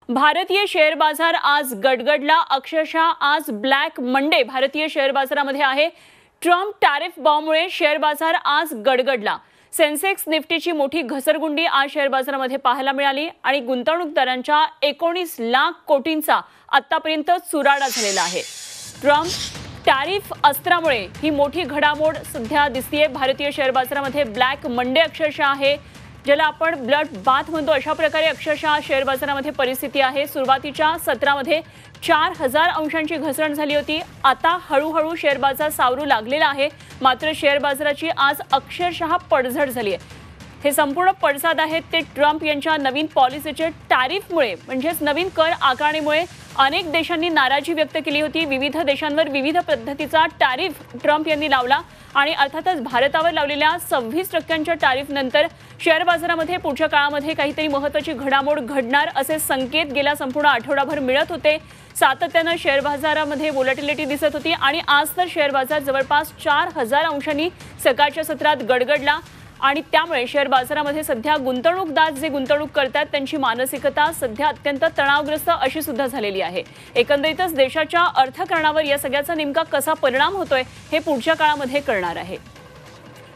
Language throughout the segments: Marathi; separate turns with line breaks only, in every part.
भारतीय शेअर बाजार आज गडगडला। अक्षरशः आज ब्लॅक मंडे भारतीय शेअर बाजारामध्ये आहे। ट्रम्प टॅरिफ बॉम्बमुळे शेअर बाजार आज गडगडला। सेन्सेक्स निफ्टीची मोठी घसरगुंडी आज शेअर बाजारामध्ये पाहायला मिळाली आणि गुंतवणूकदारांच्या 19 लाख कोटींचा आतापर्यंत चुराडा झालेला आहे। ट्रम्प टॅरिफ अस्त्रामुळे ही मोठी घडामोड सध्या दिसतेय। भारतीय शेअर बाजारामध्ये ब्लॅक मंडे अक्षरशः आहे, ज्याला आपण ब्लड बाथ म्हणतो। अशा प्रकारे अक्षरशः शेअर बाजारामध्ये परिस्थिती आहे। सुरुवातीच्या सत्रामध्ये 4000 अंशांची घसरण झाली होती। आता हळूहळू शेअर बाजार सावरू लागलेला आहे, मात्र शेअर बाजाराची आज अक्षरशः पडझड झाली आहे। हे संपूर्ण पडसाद आहेत ते ट्रम्प यांच्या नवीन पॉलिसीचे टॅरिफमुळे, म्हणजेच नवीन कर आकारणीमुळे। अनेक देशांनी नाराजी व्यक्त केली होती। विविध देशांवर विविध पद्धतीचा टॅरिफ ट्रम्प यांनी लावला आणि अर्थातच भारतावर लावलेल्या 26% टॅरिफ नंतर शेअर बाजारामध्ये पुढच्या काळामध्ये काहीतरी महत्त्वाची घडामोड घडणार असे संकेत गेल्या संपूर्ण आठवडाभर मिळत होते। सातत्याने शेअर बाजारामध्ये व्होलॅटिलिटी दिसत होती आणि आज तर शेअर बाजार जवळपास 4000 अंशांनी सकाळच्या सत्रात गडगडला आणि त्यामुळे शेअर बाजारामध्ये सध्या गुंतवणूकदार जे गुंतवणूक करतात त्यांची मानसिकता सध्या अत्यंत तणावग्रस्त अशी सुद्धा झालेली आहे। एकंदरीतच देशाच्या अर्थकारणावर या सगळ्याचा नेमका कसा परिणाम होतोय हे पुढच्या काळामध्ये कळणार आहे।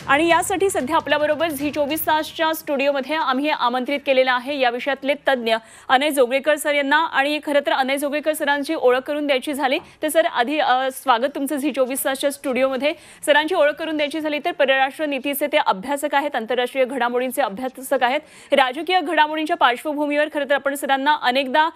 आणि यासाठी सध्या आपल्याबरोबर झी 24 तासच्या स्टुडिओमध्ये आम्ही आमंत्रित केलेला आहे या विषयातले तज्ञ अनय जोगळेकर सर यांना। आणि खरं तर अनय जोगळेकर सरांची ओळख करून द्यायची झाली तर सर आधी स्वागत तुमचं झी 24 तासच्या स्टुडिओमध्ये। सरांची ओळख करून द्यायची झाली तर परराष्ट्र नीतीचे ते अभ्यासक आहेत, आंतरराष्ट्रीय घडामोडींचे अभ्यासक आहेत। राजकीय घडामोडींच्या पार्श्वभूमीवर खरं तर आपण सरांना अनेकदा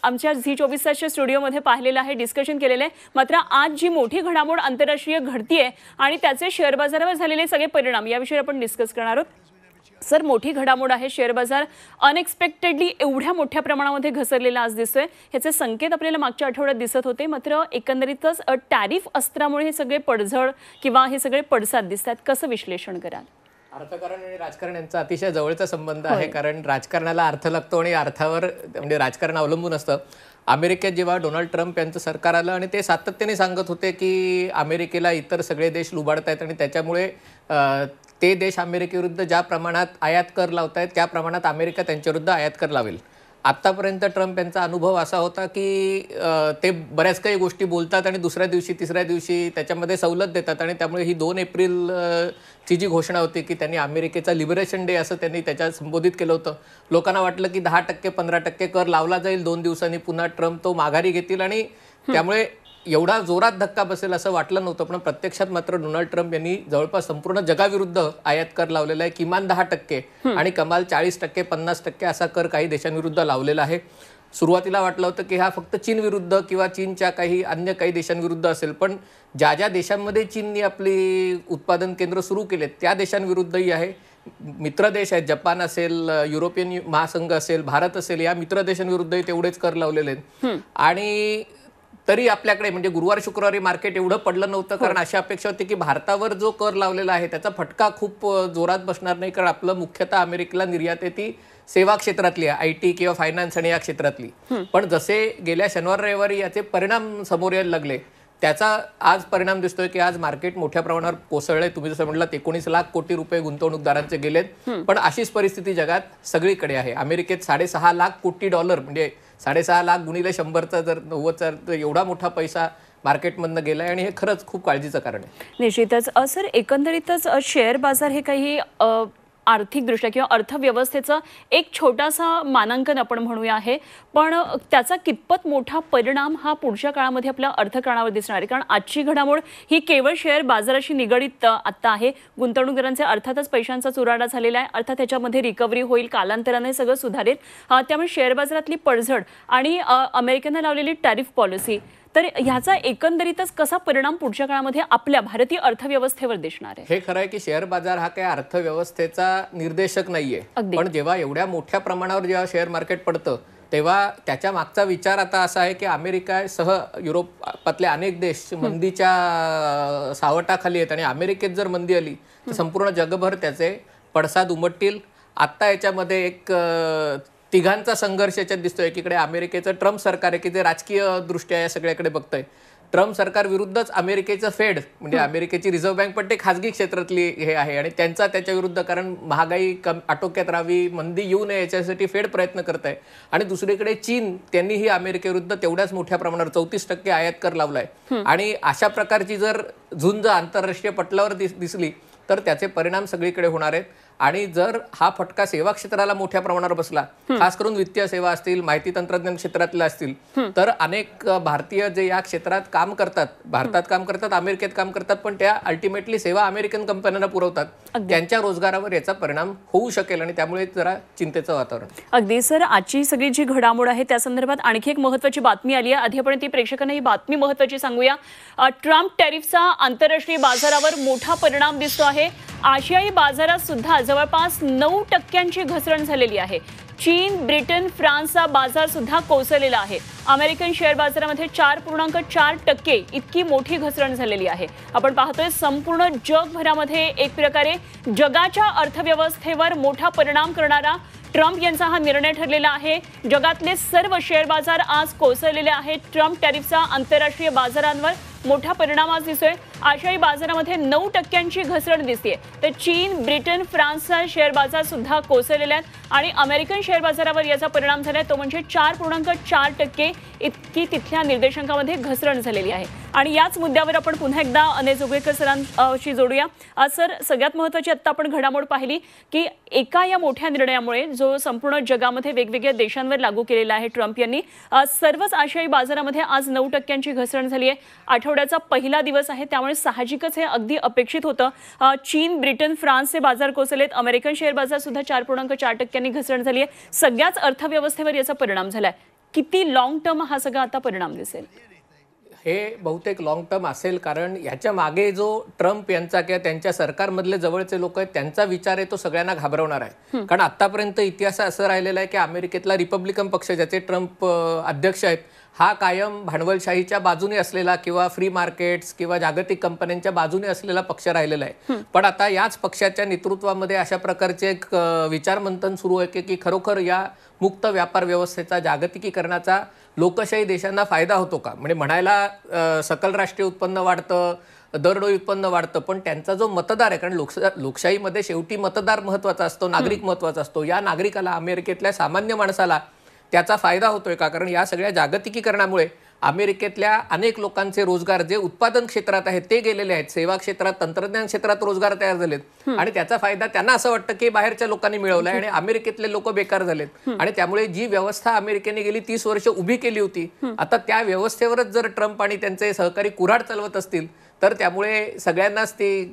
आमच्या झी 24 तासच्या स्टुडिओमध्ये पाहिलेलं आहे, डिस्कशन केलेलं आहे। मात्र आज जी मोठी घडामोड आंतरराष्ट्रीय घडतीये आणि त्याचे शेअर बाजारावर झालेले सगळे परिणाम याविषयी आपण डिस्कस करणार आहोत। सर, मोठी घडामोड आहे, शेअर बाजार अनएक्सपेक्टेडली एवढ्या मोठ्या प्रमाणामध्ये घसरलेला आज दिसतोय। ह्याचे संकेत आपल्याला मागच्या आठवड्यात दिसत होते, मात्र एकंदरीतच टॅरिफ अस्त्रामुळे हे सगळे पडझड किंवा हे सगळे पडसाद दिसतात। कसं विश्लेषण कराल?
अर्थकारण आणि राजकारण यांचा अतिशय जवळचा संबंध आहे, कारण राजकारणाला अर्थ लागतो आणि अर्थावर म्हणजे राजकारण अवलंबून असतं। अमेरिकेत जेव्हा डोनाल्ड ट्रम्प यांचं सरकार आलं आणि ते सातत्याने सांगत होते की अमेरिकेला इतर सगळे देश लुबाडतायत आणि त्याच्यामुळे ते देश अमेरिकेविरुद्ध ज्या प्रमाणात आयात कर लावतायत त्या प्रमाणात अमेरिका त्यांच्याविरुद्ध आयात कर लावेल। आत्तापर्यंत ट्रम्प यांचा अनुभव असा होता की ते बऱ्याच काही गोष्टी बोलतात आणि दुसऱ्या दिवशी तिसऱ्या दिवशी त्याच्यामध्ये सवलत देतात आणि त्यामुळे ही 2 एप्रिल ची जी घोषणा होती की त्यांनी अमेरिकेचा लिबरेशन डे असं त्यांनी त्याच्यात संबोधित केलं होतं। लोकांना वाटलं की 10% 15% कर लावला जाईल, 2 दिवसांनी पुन्हा ट्रम्प तो माघारी घेतील आणि त्यामुळे एवढा जोरात धक्का बसेल असं वाटलं नव्हतं। पण प्रत्यक्षात मात्र डोनाल्ड ट्रम्प यांनी जवळपास संपूर्ण जगाविरुद्ध आयात कर लावलेला आहे, किमान 10% आणि कमाल 40% 50% असा कर काही देशांविरुद्ध लावलेला आहे। सुरुवातीला वाटलं होतं की हा फक्त चीन विरुद्ध किंवा चीनच्या काही अन्य काही देशांविरुद्ध असेल, पण ज्या ज्या देशांमध्ये चीननी आपली उत्पादन केंद्र सुरू केलेत त्या देशांविरुद्धही आहे। मित्र देश आहेत, जपान असेल, युरोपियन महासंघ असेल, भारत असेल, या मित्र देशांविरुद्धही तेवढेच कर लावलेले आहेत। आणि तरी आपल्याकडे म्हणजे गुरुवार शुक्रवारी मार्केट एवढं पडलं नव्हतं, कारण अशी अपेक्षा होती की भारतावर जो कर लावलेला आहे त्याचा फटका खूप जोरात बसणार नाही, कारण आपलं मुख्यतः अमेरिकेला निर्यात आहे ती सेवा क्षेत्रातली आहे, IT किंवा फायनान्स आणि या क्षेत्रातली। पण जसे गेल्या शनिवार रविवारी याचे परिणाम समोर यायला लागले त्याचा आज परिणाम दिसतोय की आज मार्केट मोठ्या प्रमाणावर कोसळलंय। तुम्ही जसं म्हटलं 19 लाख कोटी रुपये गुंतवणूकदारांचे गेलेत, पण अशीच परिस्थिती जगात सगळीकडे आहे। अमेरिकेत 6.5 लाख कोटी डॉलर म्हणजे 6.5 लाख गुणिले 100चा जर 90चा तर एवढा मोठा पैसा मार्केटमधनं गेलाय आणि हे खरंच खूप काळजीचं कारण आहे।
निश्चितच सर, एकंदरीतच शेअर बाजार हे काही आर्थिकदृष्ट्या किंवा अर्थव्यवस्थेचं एक छोटासा मानांकन आपण म्हणूया आहे, पण त्याचा कितपत मोठा परिणाम हा पुढच्या काळामध्ये आपल्या अर्थकारणावर दिसणार आहे? कारण आजची घडामोड ही केवळ शेअर बाजाराशी निगडीत आत्ता आहे। गुंतवणूकदारांचे अर्थातच पैशांचा चुराडा झालेला आहे, अर्थात त्याच्यामध्ये रिकव्हरी होईल, कालांतराने सगळं सुधारेल। त्यामुळे शेअर बाजारातली पडझड आणि अमेरिकेने लावलेली टॅरिफ पॉलिसी, तर ह्याचा एकंदरीतच कसा परिणाम पुढच्या काळामध्ये आपल्या भारतीय अर्थव्यवस्थेवर दिसणार आहे?
हे खरं आहे की शेअर बाजार हा काही अर्थव्यवस्थेचा निर्देशक नाहीये, पण जेव्हा एवढ्या मोठ्या प्रमाणावर जेव्हा शेअर मार्केट पडतं तेव्हा त्याच्या मागचा विचार आता असा आहे की अमेरिकासह युरोपातले अनेक देश मंदीच्या सावटाखाली आहेत आणि अमेरिकेत जर मंदी आली तर संपूर्ण जगभर त्याचे पडसाद उमटतील। आत्ता याच्यामध्ये एक तिघांचा संघर्ष याच्यात दिसतोय। एकीकडे अमेरिकेचं ट्रम्प सरकार आहे की जे राजकीय दृष्ट्या या सगळ्याकडे बघतंय, ट्रम्प सरकार विरुद्धच अमेरिकेचं फेड म्हणजे अमेरिकेची रिझर्व्ह बँक पण ते खाजगी क्षेत्रातली हे आहे आणि त्यांचा त्याच्या विरुद्ध, कारण महागाई आटोक्यात राहावी, मंदी येऊ नये याच्यासाठी फेड प्रयत्न करत आहे. आणि दुसरीकडे चीन, त्यांनीही अमेरिकेविरुद्ध तेवढ्याच मोठ्या प्रमाणावर 34% आयात कर लावलाय. आणि अशा प्रकारची जर झुंज आंतरराष्ट्रीय पटलावर दिसली तर त्याचे परिणाम सगळीकडे होणार आहेत. आणि जर हा फटका सेवा क्षेत्राला मोठ्या प्रमाणावर बसला, खास करून वित्तीय सेवा असतील, माहिती तंत्रज्ञान क्षेत्रातल्या असतील, तर अनेक भारतीय जे या क्षेत्रात काम करतात, भारतात काम करतात, अमेरिकेत काम करतात, पण त्या अल्टिमेटली सेवा अमेरिकन कंपन्यांना पुरवतात, त्यांच्या रोजगारावर याचा परिणाम होऊ शकेल आणि त्यामुळे जरा चिंतेचं वातावरण.
अगदी सर, आजची सगळी जी घडामोड आहे त्या संदर्भात आणखी एक महत्त्वाची बातमी आली आहे. आधी आपण ती प्रेक्षकांना ही बातमी महत्त्वाची सांगूया. ट्रम्प टॅरिफचा आंतरराष्ट्रीय बाजारावर मोठा परिणाम दिसतो आहे. आशियाई बाजारात सुद्धा जवळपास 9% घसरण झालेली आहे. चीन, ब्रिटन, फ्रान्सचा बाजार सुद्धा कोसळलेला आहे. अमेरिकन शेअर बाजारामध्ये 4.4% इतकी मोठी घसरण झालेली आहे. आपण पाहतोय संपूर्ण जगभरामध्ये एक प्रकारे जगाच्या अर्थव्यवस्थेवर मोठा परिणाम करणारा ट्रम्प यांचा हा निर्णय ठरलेला आहे. जगातले सर्व शेअर बाजार आज कोसळलेले आहेत. ट्रम्प टॅरिफचा आंतरराष्ट्रीय बाजारांवर मोठा परिणाम आज दिसतोय. आशियाई बाजारामध्ये 9% घसरण दिसते. तर चीन, ब्रिटन, फ्रान्सचा शेअर बाजार सुद्धा कोसळलेले आहेत आणि अमेरिकन शेअर बाजारावर याचा परिणाम झालाय, तो म्हणजे 4.4% इतकी तिथल्या निर्देशांकामध्ये घसरण झालेली आहे. आणि याच मुद्द्यावर आपण पुन्हा एकदा अनय जोगळेकर सरांशी जोडूया. सर, सगळ्यात महत्त्वाची आता आपण घडामोड पाहिली की एका या मोठ्या निर्णयामुळे जो संपूर्ण जगामध्ये वेगवेगळ्या देशांवर लागू केलेला आहे ट्रम्प यांनी, सर्वच आशियाई बाजारामध्ये आज 9% घसरण झाली आहे. आठवड्याचा पहिला दिवस आहे, त्यामुळे साहजिकच हे अगदी अपेक्षित होतं. चीन, ब्रिटन, फ्रान्सचे बाजार कोसळलेत. अमेरिकन शेअर बाजार सुद्धा 4.4% घसरण झाली आहे. सगळ्याच अर्थव्यवस्थेवर याचा परिणाम झालाय. किती लॉंग टर्म हा सगळा आता परिणाम दिसेल?
हे बहुतेक लॉंग टर्म असेल, कारण याच्या मागे जो ट्रम्प यांचा किंवा त्यांच्या सरकारमधले जवळचे लोक आहेत त्यांचा विचार आहे तो सगळ्यांना घाबरवणार आहे. कारण आतापर्यंत इतिहास असं राहिलेला आहे की अमेरिकेतला रिपब्लिकन पक्ष, ज्याचे ट्रम्प अध्यक्ष आहेत, हा कायम भांडवलशाहीच्या बाजूने असलेला किंवा फ्री मार्केट्स किंवा जागतिक कंपन्यांच्या बाजूने असलेला पक्ष राहिलेला आहे. पण आता याच पक्षाच्या नेतृत्वामध्ये अशा प्रकारचे एक विचारमंथन सुरू आहे की खरोखर या मुक्त व्यापार व्यवस्थेचा, जागतिकीकरणाचा लोकशाही देशांना फायदा होतो का? म्हणजे म्हणायला सकल राष्ट्रीय उत्पन्न वाढतं, दरडोई उत्पन्न वाढतं, पण त्यांचा जो मतदार आहे, कारण लोकशाहीमध्ये शेवटी मतदार महत्त्वाचा असतो, नागरिक महत्त्वाचा असतो, या नागरिकाला, अमेरिकेतल्या सामान्य माणसाला त्याचा फायदा होतोय का? कारण या सगळ्या जागतिकीकरणामुळे अमेरिकेतल्या अनेक लोकांचे रोजगार जे उत्पादन क्षेत्रात आहेत ते गेलेले आहेत, सेवा क्षेत्रात, तंत्रज्ञान क्षेत्रात रोजगार तयार झालेत आणि त्याचा फायदा त्यांना असं वाटतं की बाहेरच्या लोकांनी मिळवलाय आणि अमेरिकेतले लोक बेकार झालेत. आणि त्यामुळे जी व्यवस्था अमेरिकेने गेली 30 वर्ष उभी केली होती, आता त्या व्यवस्थेवरच जर ट्रम्प आणि त्यांचे सहकारी कुऱ्हाड चालवत असतील तर त्यामुळे सगळ्यांनाच ते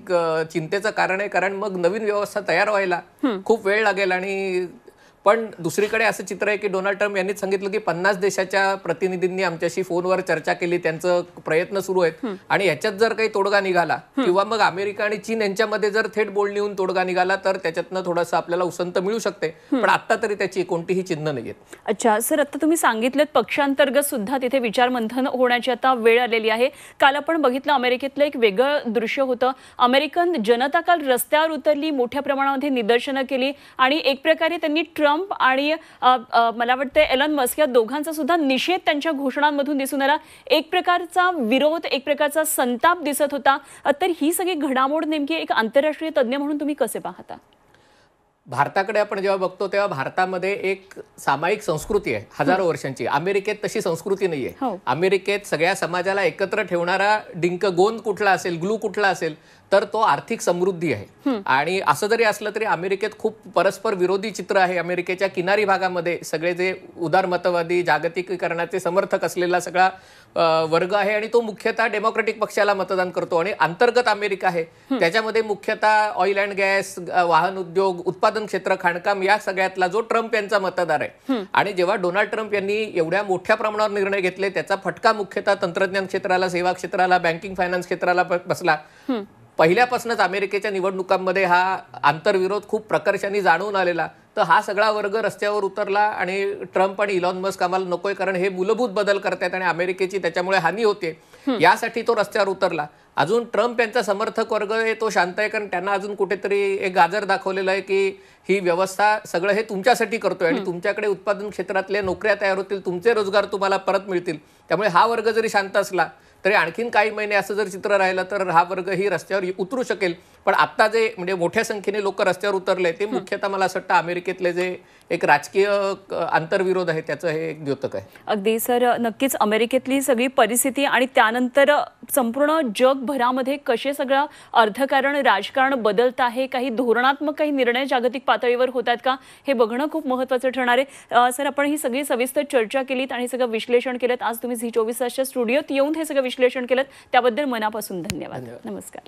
चिंतेचं कारण आहे. कारण मग नवीन व्यवस्था तयार व्हायला खूप वेळ लागेल. आणि पण दुसरीकडे असं चित्र आहे की डोनाल्ड ट्रम्प यांनीच सांगितलं की 50 देशाच्या प्रतिनिधींनी आमच्याशी फोनवर चर्चा केली, त्यांचं प्रयत्न सुरू आहेत आणि ह्याच्यात जर काही तोडगा निघाला किंवा मग अमेरिका आणि चीन यांच्यामध्ये जर थेट बोलणी होऊन तोडगा निघाला तर त्याच्यातनं थोडंसं आपल्याला उसंत मिळू शकते. पण आता तरी त्याची कोणतीही चिन्ह नाहीयेत.
अच्छा सर, आता तुम्ही सांगितलं पक्षांतर्गत सुद्धा तिथे विचारमंथन होण्याची आता वेळ आलेली आहे. काल आपण बघितलं अमेरिकेतलं एक वेगळं दृश्य होतं. अमेरिकन जनता काल रस्त्यावर उतरली, मोठ्या प्रमाणामध्ये निदर्शनं केली आणि एक प्रकारे त्यांनी ट्रम्प आणि मला वाटतं एलन मस्क या दोघांचा सुद्धा निषेध त्यांच्या घोषणांमधून दिसून आला. एक प्रकारचा विरोध, एक प्रकारचा संताप दिसत होता. तर ही सगळी घडामोड नेमकी एक आंतरराष्ट्रीय तज्ञ म्हणून तुम्ही कसे पाहता?
भारताकडे आपण जेव्हा बघतो तेव्हा भारतामध्ये एक सामायिक संस्कृती आहे हजारो वर्षांची. अमेरिकेत तशी संस्कृती नाहीये. अमेरिकेत सगळ्या समाजाला एकत्र ठेवणारा डिंक गोंद कुठला असेल, ग्लू कुठला असेल तर तो आर्थिक समृद्धी आहे. आणि असं जरी असलं तरी अमेरिकेत खूप परस्पर विरोधी चित्र आहे. अमेरिकेच्या किनारी भागामध्ये सगळे जे उदारमतवादी, जागतिकीकरणाचे समर्थक असलेला सगळा वर्ग आहे आणि तो मुख्यतः डेमोक्रेटिक पक्षाला मतदान करतो. आणि अंतर्गत अमेरिका आहे त्याच्यामध्ये मुख्यतः ऑइल अँड गॅस, वाहन उद्योग, उत्पादन क्षेत्र, खाणकाम या सगळ्यातला जो ट्रम्प यांचा मतदार आहे. आणि जेव्हा डोनाल्ड ट्रम्प यांनी एवढ्या मोठ्या प्रमाणावर निर्णय घेतले त्याचा फटका मुख्यतः तंत्रज्ञान क्षेत्राला, सेवा क्षेत्राला, बँकिंग फायनान्स क्षेत्राला बसला. पहिल्यापासूनच अमेरिकेच्या निवडणुकांमध्ये हा आंतरविरोध खूप प्रकर्षाने जाणवून आलेला. तर हा सगळा वर्ग रस्त्यावर उतरला आणि ट्रम्प आणि इलॉन मस्क आम्हाला नकोय कारण हे मूलभूत बदल करतायत आणि अमेरिकेची त्याच्यामुळे हानी होते, यासाठी तो रस्त्यावर उतरला. अजून ट्रम्प यांचा समर्थक वर्ग आहे तो शांत आहे कारण त्यांना अजून कुठेतरी एक गाजर दाखवलेलं आहे की ही व्यवस्था सगळं हे तुमच्यासाठी करतोय आणि तुमच्याकडे उत्पादन क्षेत्रातल्या नोकऱ्या तयार होतील, तुमचे रोजगार तुम्हाला परत मिळतील. त्यामुळे हा वर्ग जरी शांत असला तरी आणखीन काही महिने असं जर चित्र राहिलं तर हा वर्ग ही रस्त्यावर उतरू शकेल. पण आता जे म्हणजे मोठ्या संख्येने लोक रस्त्यावर उतरले ते मुख्यतः मला असं वाटतं अमेरिकेतले जे एक राजकीय आंतरविरोध आहे त्याचं हे एक द्योतक आहे.
अगदी सर, नक्कीच अमेरिकेतली सगळी परिस्थिती आणि त्यानंतर संपूर्ण जगभरामध्ये कसे सगळं अर्थकारण राजकारण बदलत आहे, काही धोरणात्मक काही निर्णय जागतिक पातळीवर होतात का हे बघणं खूप महत्त्वाचं ठरणार आहे. सर, आपण ही सगळी सविस्तर चर्चा केलीत आणि सगळं विश्लेषण केलं. आज तुम्ही झी24 तासच्या स्टुडिओत येऊन हे सगळं विश्लेषण केलं त्याबद्दल मनापासून धन्यवाद. नमस्कार.